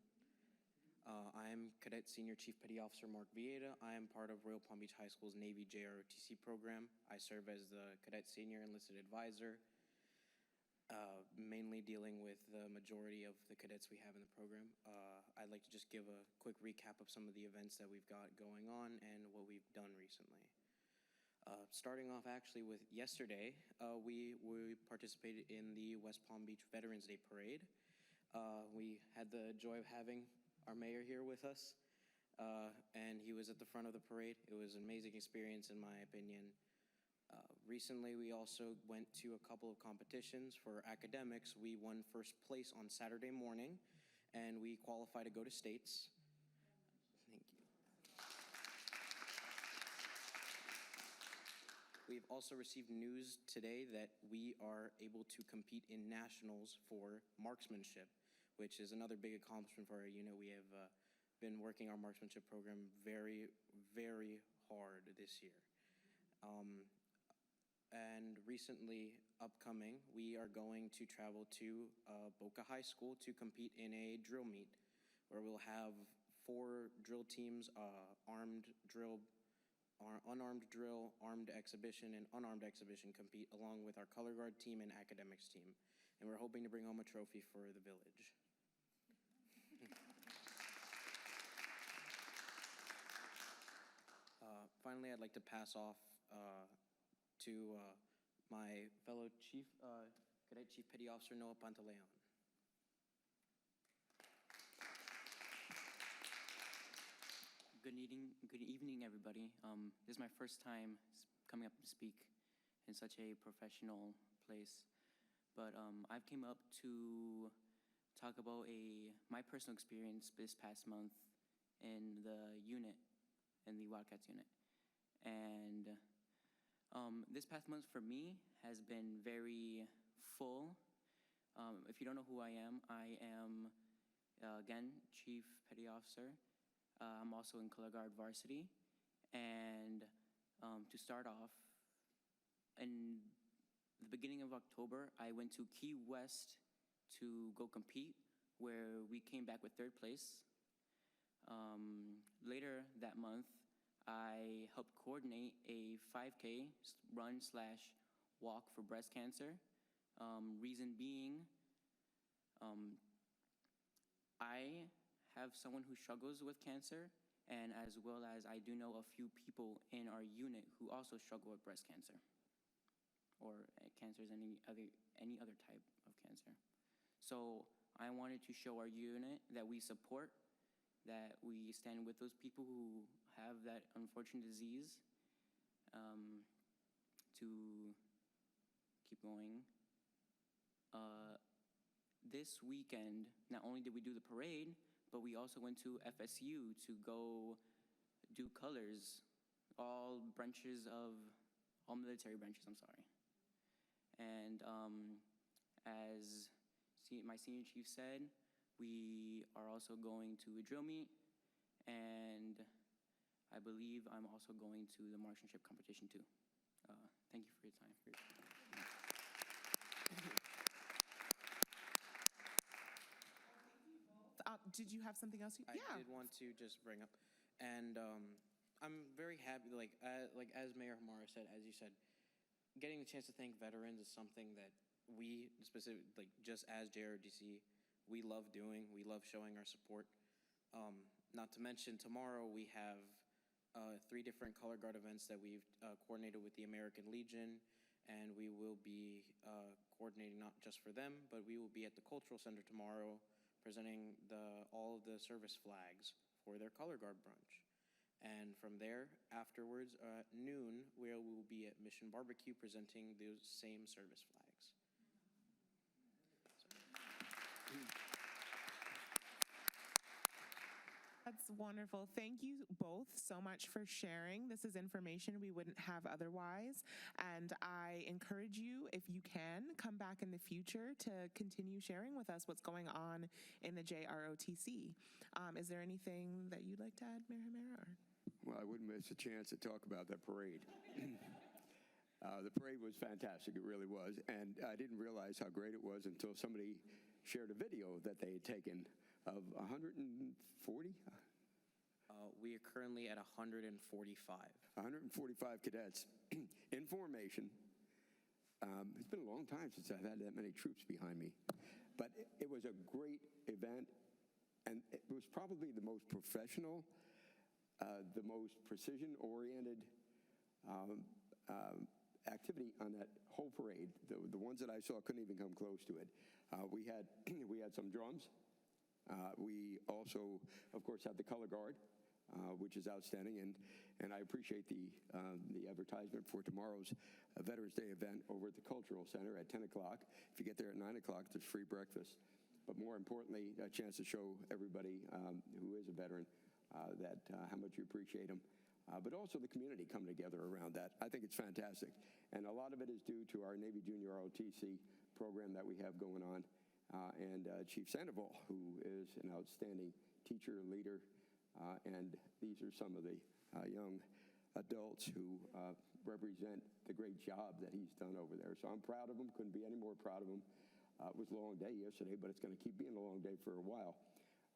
I am Cadet Senior Chief Petty Officer Mark Vieta. I am part of Royal Palm Beach High School's Navy JROTC program. I serve as the Cadet Senior Enlisted Advisor, mainly dealing with the majority of the cadets we have in the program. I'd like to just give a quick recap of some of the events that we've got going on and what we've done recently. Starting off actually with yesterday, we participated in the West Palm Beach Veterans Day Parade. We had the joy of having our mayor here with us, and he was at the front of the parade. It was an amazing experience in my opinion. Recently, we also went to a couple of competitions. For academics, we won first place on Saturday morning, and we qualified to go to states. Thank you. We've also received news today that we are able to compete in nationals for marksmanship, which is another big accomplishment for our unit. We have been working our marksmanship program very, very hard this year. And recently, upcoming, we are going to travel to Boca High School to compete in a drill meet, where we'll have 4 drill teams, armed drill unarmed drill, armed exhibition, and unarmed exhibition compete along with our color guard team and academics team. And we're hoping to bring home a trophy for the village. Finally, I'd like to pass off to my fellow Chief Cadet Chief Petty Officer Noah Pantaleon. Good evening, everybody. This is my first time coming up to speak in such a professional place, but I've came up to talk about my personal experience this past month in the unit, in the Wildcats unit, and this past month for me has been very full. If you don't know who I am again Chief Petty Officer. I'm also in Color Guard Varsity, and to start off, in the beginning of October, I went to Key West to go compete, where we came back with 3rd place. Later that month, I helped coordinate a 5K run/walk for breast cancer. Reason being, I have someone who struggles with cancer, and as well as I do know a few people in our unit who also struggle with breast cancer, or cancers, any other type of cancer. So I wanted to show our unit that we support, that we stand with those people who have that unfortunate disease, to keep going. This weekend, not only did we do the parade, but we also went to FSU to go do colors, all military branches, I'm sorry. And as my senior chief said, we are also going to a drill meet, and I believe I'm also going to the marksmanship competition too. Thank you for your time. Did you have something else? I did want to just bring up, and I'm very happy, like as Mayor Hamara said, as you said, getting the chance to thank veterans is something that we just as JRDC, we love doing. We love showing our support. Not to mention, tomorrow we have 3 different color guard events that we've coordinated with the American Legion, and we will be coordinating not just for them, but we will be at the Cultural Center tomorrow presenting all of the service flags for their color guard brunch. And from there, afterwards, at noon, we will be at Mission Barbecue presenting those same service flags. That's wonderful. Thank you both so much for sharing. This is information we wouldn't have otherwise. And I encourage you, if you can, come back in the future to continue sharing with us what's going on in the JROTC. Is there anything that you'd like to add, Mayor Hamara? Well, I wouldn't miss a chance to talk about that parade. The parade was fantastic, it really was, and I didn't realize how great it was until somebody shared a video that they had taken of 140? We are currently at 145. 145 cadets in formation. It's been a long time since I've had that many troops behind me, but it was a great event, and it was probably the most professional, the most precision-oriented activity on that whole parade. The ones that I saw couldn't even come close to it. We had some drums. We also, of course, have the color guard, which is outstanding, and I appreciate the advertisement for tomorrow's Veterans Day event over at the Cultural Center at 10 o'clock. If you get there at 9 o'clock, there's free breakfast. But more importantly, a chance to show everybody who is a veteran that how much you appreciate them. But also the community coming together around that. I think it's fantastic. And a lot of it is due to our Navy Junior ROTC program that we have going on. And Chief Sandoval, who is an outstanding teacher, leader, and these are some of the young adults who represent the great job that he's done over there. So I'm proud of him, couldn't be any more proud of him. It was a long day yesterday, but it's going to keep being a long day for a while.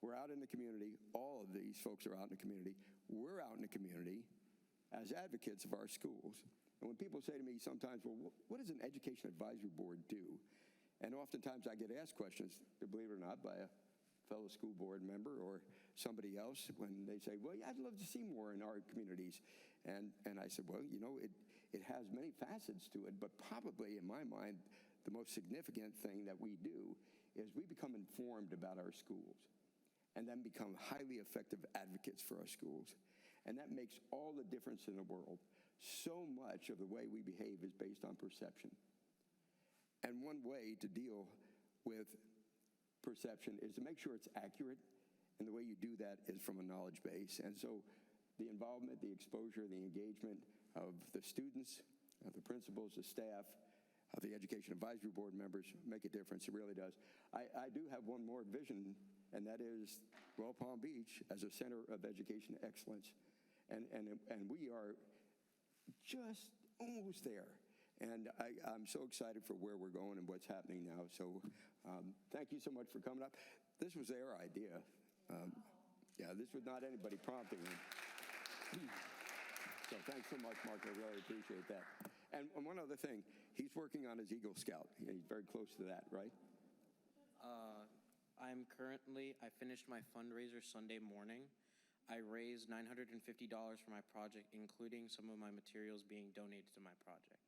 We're out in the community. All of these folks are out in the community. We're out in the community. as advocates of our schools. And when people say to me sometimes, well, what does an education advisory board do? And oftentimes I get asked questions, believe it or not, by a fellow school board member or somebody else when they say, well, yeah, I'd love to see more in our communities. And I said, well, you know, it has many facets to it, but probably in my mind, the most significant thing that we do is we become informed about our schools and then become highly effective advocates for our schools. And that makes all the difference in the world. So much of the way we behave is based on perception. And one way to deal with perception is to make sure it's accurate. And the way you do that is from a knowledge base. And so the involvement, the exposure, the engagement of the students, of the principals, the staff, of the Education Advisory Board members make a difference. It really does. I do have one more vision, and that is Royal Palm Beach as a center of education excellence. And we are just almost there. And I'm so excited for where we're going and what's happening now. So thank you so much for coming up. This was their idea. Yeah, this was not anybody prompting me. So thanks so much, Mark. I really appreciate that. And one other thing, he's working on his Eagle Scout. He's very close to that, right? I finished my fundraiser Sunday morning. I raised $950 for my project, including some of my materials being donated to my project.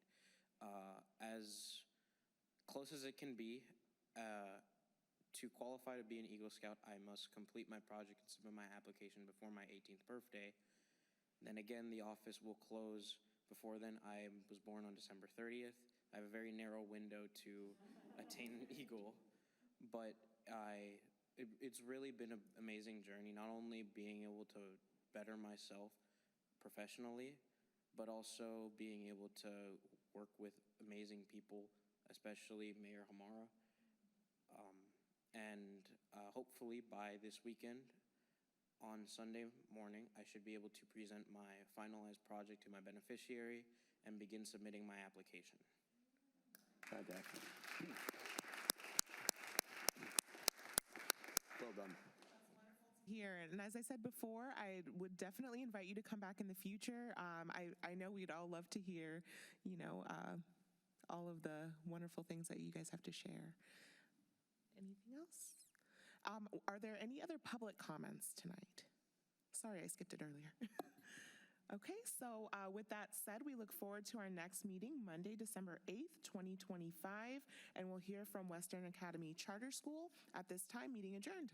As close as it can be, to qualify to be an Eagle Scout, I must complete my project and submit my application before my 18th birthday. Then again, the office will close before then. I was born on December 30th. I have a very narrow window to attain an Eagle, but it's really been an amazing journey, not only being able to better myself professionally, but also being able to work with amazing people, especially Mayor Hamara. And hopefully by this weekend, on Sunday morning, I should be able to present my finalized project to my beneficiary and begin submitting my application. Fantastic. Well done. Here, and as I said before, I would definitely invite you to come back in the future. I know we'd all love to hear, all of the wonderful things that you guys have to share. Anything else? Are there any other public comments tonight? Sorry, I skipped it earlier. Okay, so with that said, we look forward to our next meeting, Monday, December 8th, 2025, and we'll hear from Western Academy Charter School. At this time, meeting adjourned.